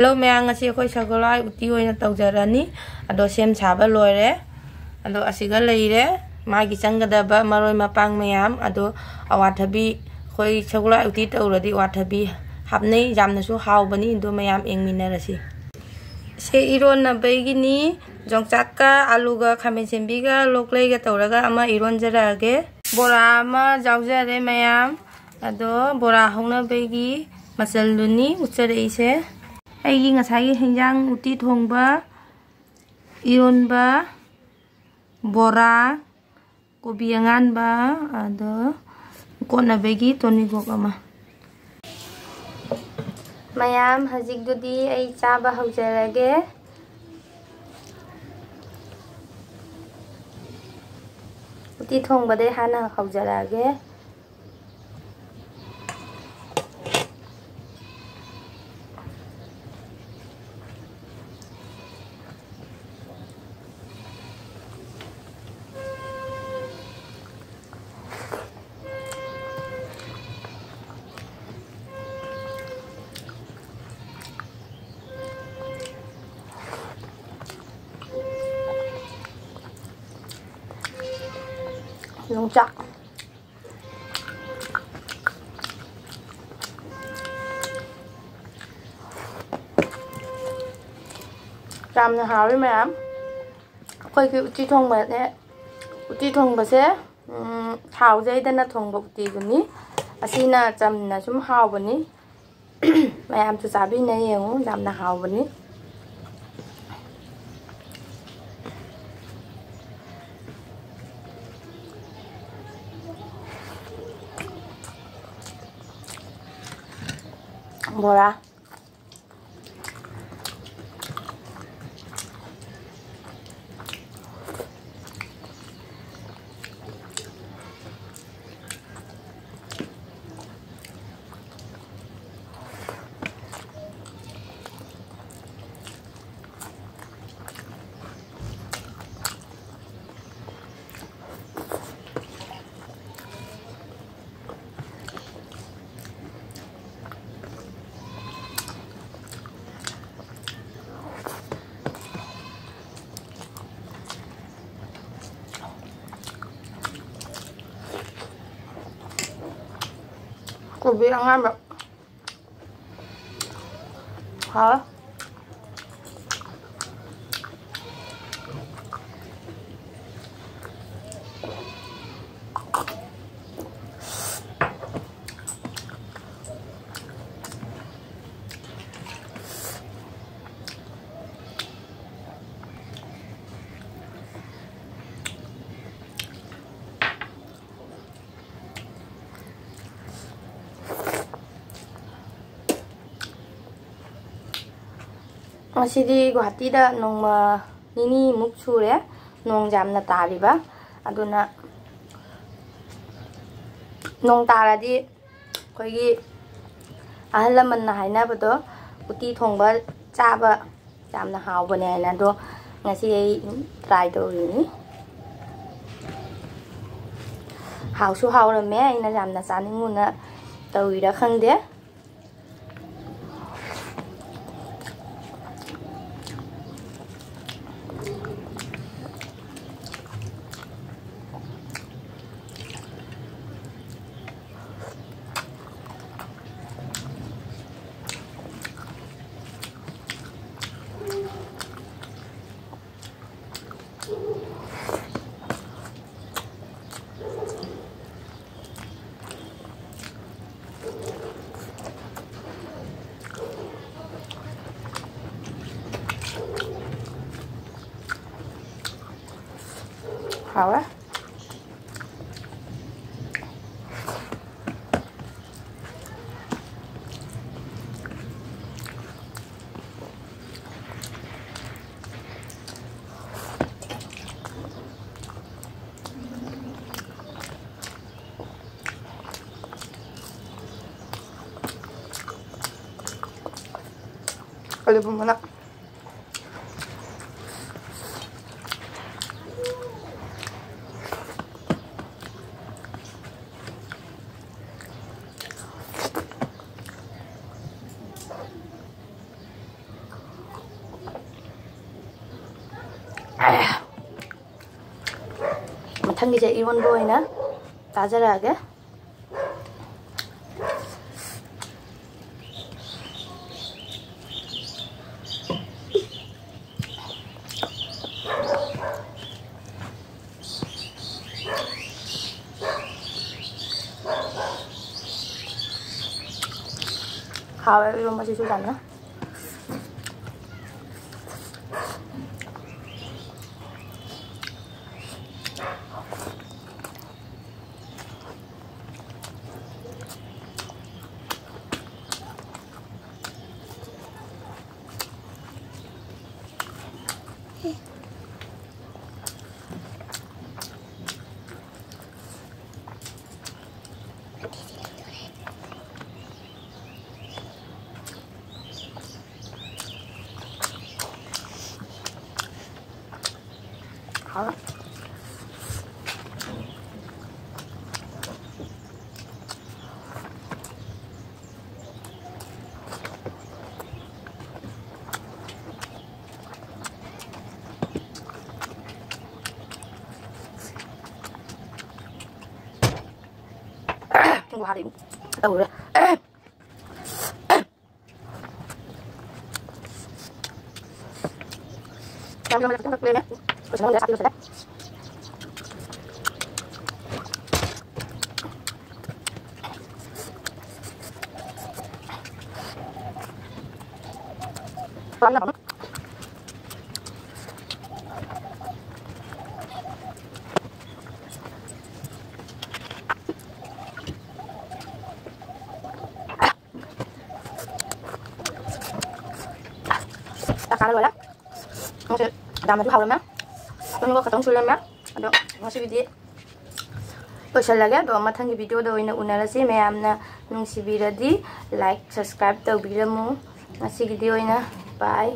Hello แม่งสิค่อยชักก็ไล่อุติไว้นะตอกจานี่อดอเซมชาบลอยเร่อดอสิกเลยเร่มากิจังกระดับมารอยมาปังไม่ยามอดอวัตถุบีค่อยชักก็ไล่อุติตัวรดีวัตถุบีหับนี้จำนะสู้ฮาวบันนี้ตัวไม่ยามเองมินเนอร์สิเชอีโรนนะไปกินี่จงจักกะอาลูกะขมิ้นเซมบิกะโลกเลยกะตัวละกะอามาอีโรนจะระเกะโบรามาเจ้าเจเร่ไม่ยามอดโบราหงนะไปกิมาเซลลุนี่อุจเรอีเซไอ้ยิงอาศัยหินยังอุติทงบะอิรุนบะบรากุบิยังอันบะadaคนน่ะเบกิตัวนี้ก็มาเมียมฮัจิกดูดีไอ้จ้าบะเขาจะอะไรเกะอุติทงบะได้ฮันเขาจะอะไรเกะลงจักจำนะฮะรู้ไหมครับเคยคืออุติทงแบบนี้อุติทงแบบเสียหาวใจด้านหน้าทงแบบอุติแบบนี้อาชีน่าจำนะชุ่มหาวแบบนี้แม่ทำจะสาบินในเองจำนะหาวแบบนี้บรากูบีอังงานแบบฮะMasih Guwahati dah nong ini muksu ya nong jam na tari ba aduna nong tara di koi ahal man na hai na ba to uti thong ba cha ba jam na haw ba ne na do ngasi try do ni haw su haw la me ai na jam na sa ni ngun na tàu đã khăng đấy好啊。Kalau mana? मथंगीसे इरोनबो ओइना ताजरागे हावे इरोनबा सिसु जाना हाँ tunggu hari ini tahu deh yang kita pakai ya terus mau lihat sudah panas banget kalau ya masih dalam itu hawalnya tunggu ketemu sulamnya aduh masih video loisalage do mathang gi video do ina unarasi mayamna nungsibiradi like subscribe tawbiramu ngasi video ina bye